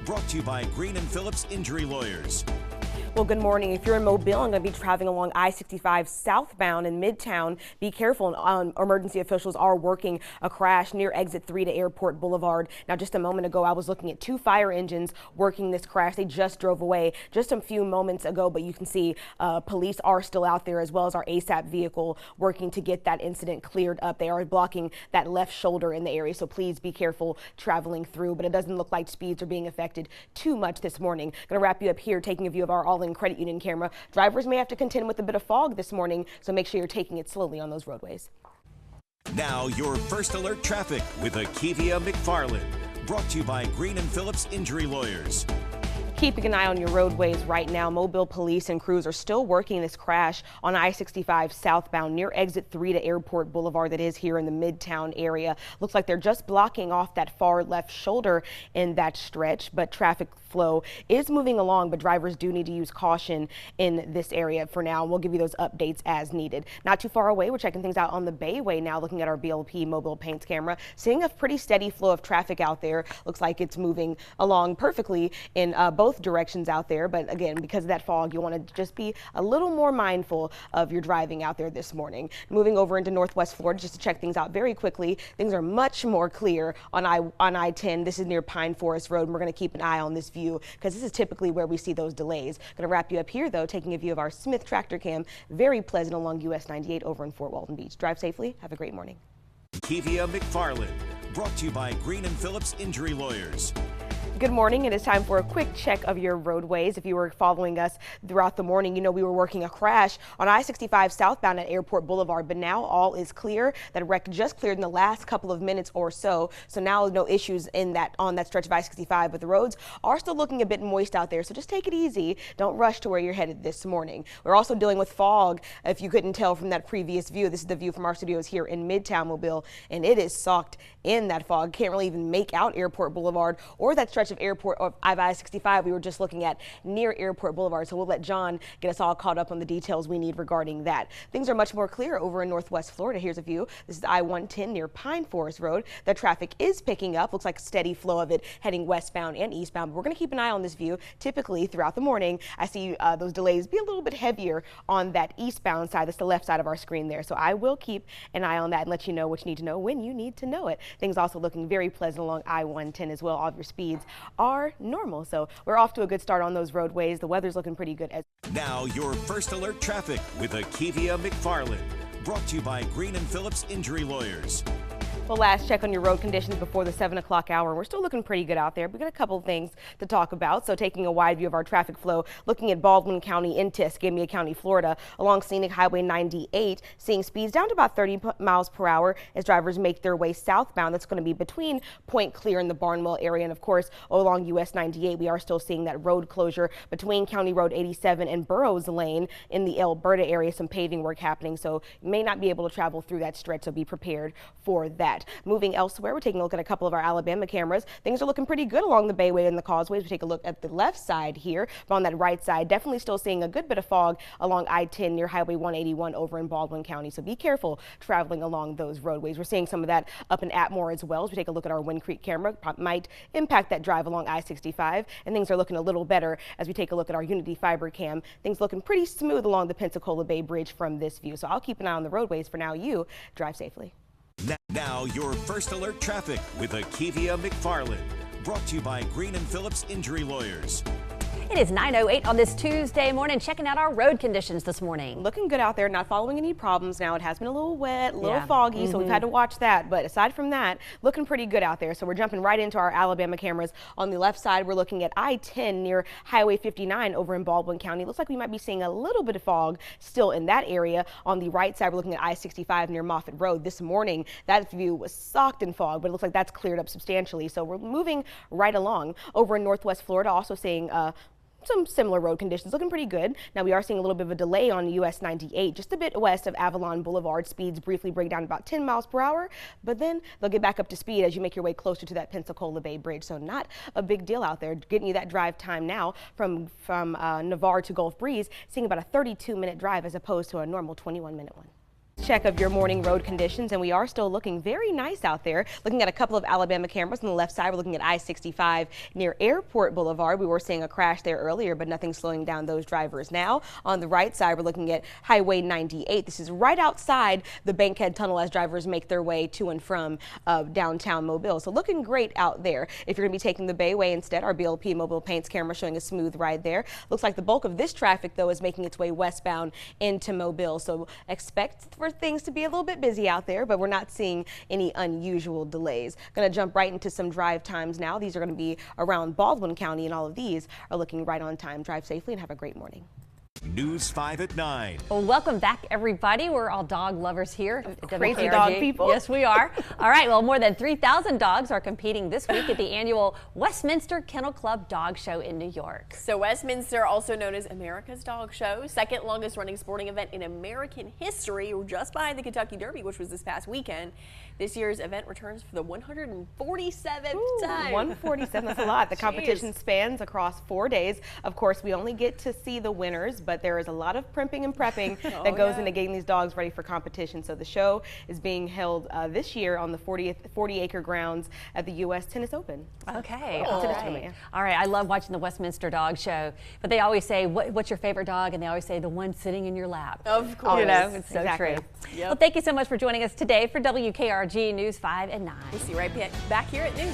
brought to you by Green and Phillips Injury Lawyers. Well, good morning. If you're in Mobile and going to be traveling along I-65 southbound in Midtown, be careful. Emergency officials are working a crash near exit 3 to Airport Boulevard. Now, just a moment ago, I was looking at 2 fire engines working this crash. They just drove away just a few moments ago, but you can see police are still out there, as well as our ASAP vehicle working to get that incident cleared up. They are blocking that left shoulder in the area, so please be careful traveling through. But it doesn't look like speeds are being affected too much this morning. Going to wrap you up here, taking a view of our all-in credit union camera. Drivers may have to contend with a bit of fog this morning, so make sure you're taking it slowly on those roadways. Now your first alert traffic with Akievia McFarland, brought to you by Green and Phillips Injury Lawyers. Keeping an eye on your roadways right now. Mobile police and crews are still working this crash on I-65 southbound near exit 3 to Airport Boulevard, that is here in the Midtown area. Looks like they're just blocking off that far left shoulder in that stretch, but traffic flow is moving along, but drivers do need to use caution in this area for now. We'll give you those updates as needed. Not too far away, we're checking things out on the Bayway now, looking at our BLP mobile paints camera, seeing a pretty steady flow of traffic out there. Looks like it's moving along perfectly in both directions out there, but again, because of that fog, you want to just be a little more mindful of your driving out there this morning. Moving over into Northwest Florida just to check things out very quickly. Things are much more clear on I-10. This is near Pine Forest Road, and we're going to keep an eye on this view because this is typically where we see those delays. Going to wrap you up here though, taking a view of our Smith tractor cam. Very pleasant along US 98 over in Fort Walton Beach. Drive safely. Have a great morning. Akievia McFarland, brought to you by Green and Phillips Injury Lawyers. Good morning. It is time for a quick check of your roadways. If you were following us throughout the morning, you know we were working a crash on I-65 southbound at Airport Boulevard, but now all is clear. That wreck just cleared in the last couple of minutes or so. So now no issues in on that stretch of I-65, but the roads are still looking a bit moist out there. So just take it easy. Don't rush to where you're headed this morning. We're also dealing with fog. If you couldn't tell from that previous view, this is the view from our studios here in Midtown Mobile, and it is socked in that fog. Can't really even make out Airport Boulevard or that stretch of Airport of I-65 we were just looking at near Airport Boulevard. So we'll let John get us all caught up on the details we need regarding that. Things are much more clear over in Northwest Florida. Here's a view. This is I-110 near Pine Forest Road. The traffic is picking up. Looks like a steady flow of it heading westbound and eastbound. But we're going to keep an eye on this view. Typically throughout the morning, I see those delays be a little bit heavier on that eastbound side. That's the left side of our screen there. So I will keep an eye on that and let you know what you need to know when you need to know it. Things also looking very pleasant along I-110 as well. All of your speeds are normal, so we're off to a good start on those roadways. The weather's looking pretty good. Now your first alert traffic with Akievia McFarland, brought to you by Green and Phillips Injury Lawyers. Well, last check on your road conditions before the 7 o'clock hour. We're still looking pretty good out there. We've got a couple of things to talk about. So taking a wide view of our traffic flow, looking at Baldwin County into Akievia County, Florida, along Scenic Highway 98, seeing speeds down to about 30 miles per hour as drivers make their way southbound. That's going to be between Point Clear and the Barnwell area. And of course, along US 98, we are still seeing that road closure between County Road 87 and Burroughs Lane in the Alberta area. Some paving work happening, so you may not be able to travel through that stretch, so be prepared for that. Moving elsewhere, we're taking a look at a couple of our Alabama cameras. Things are looking pretty good along the Bayway and the causeways. We take a look at the left side here, but on that right side, definitely still seeing a good bit of fog along I-10 near Highway 181 over in Baldwin County. So be careful traveling along those roadways. We're seeing some of that up in Atmore as well. As we take a look at our Wind Creek camera, might impact that drive along I-65, and things are looking a little better as we take a look at our Unity Fiber cam. Things looking pretty smooth along the Pensacola Bay Bridge from this view. So I'll keep an eye on the roadways for now. You drive safely. Now your first alert traffic with Akievia McFarland, brought to you by Green and Phillips Injury Lawyers. It is 9:08 on this Tuesday morning, checking out our road conditions this morning. Looking good out there, not following any problems now. It has been a little wet, a little foggy, so we've had to watch that. But aside from that, looking pretty good out there. So we're jumping right into our Alabama cameras. On the left side, we're looking at I-10 near Highway 59 over in Baldwin County. Looks like we might be seeing a little bit of fog still in that area. On the right side, we're looking at I-65 near Moffett Road. This morning, that view was socked in fog, but it looks like that's cleared up substantially. So we're moving right along. Over in Northwest Florida, also seeing some similar road conditions, looking pretty good. Now we are seeing a little bit of a delay on US 98, just a bit west of Avalon Boulevard. Speeds briefly break down about 10 miles per hour, but then they'll get back up to speed as you make your way closer to that Pensacola Bay Bridge. So not a big deal out there. Getting you that drive time now from Navarre to Gulf Breeze, seeing about a 32-minute drive as opposed to a normal 21-minute one. Check of your morning road conditions, and we are still looking very nice out there. Looking at a couple of Alabama cameras on the left side, we're looking at I-65 near Airport Boulevard. We were seeing a crash there earlier, but nothing slowing down those drivers now. On the right side, we're looking at Highway 98. This is right outside the Bankhead Tunnel as drivers make their way to and from downtown Mobile. So looking great out there. If you're going to be taking the Bayway instead, our BLP Mobile Paints camera showing a smooth ride there. Looks like the bulk of this traffic, though, is making its way westbound into Mobile. So expect for things to be a little bit busy out there, but we're not seeing any unusual delays. Going to jump right into some drive times now. These are going to be around Baldwin County, and all of these are looking right on time. Drive safely and have a great morning. News 5 at 9. Well, welcome back, everybody. We're all dog lovers here at Crazy WKRG. dog people. Yes, we are. All right, well, more than 3,000 dogs are competing this week at the annual Westminster Kennel Club Dog Show in New York. So Westminster, also known as America's Dog Show, second longest running sporting event in American history, just behind the Kentucky Derby, which was this past weekend. This year's event returns for the 147th time. 147, that's a lot. The competition spans across 4 days. Of course, we only get to see the winners, but there is a lot of primping and prepping that goes into getting these dogs ready for competition. So the show is being held this year on the 40-acre grounds at the U.S. Tennis Open. Okay. All right. I love watching the Westminster Dog Show, but they always say, what's your favorite dog? And they always say the one sitting in your lap. Of course. You know, it's so Exactly. true. Yep. Well, thank you so much for joining us today for WKRG News 5 and 9. We'll see you right back here at noon.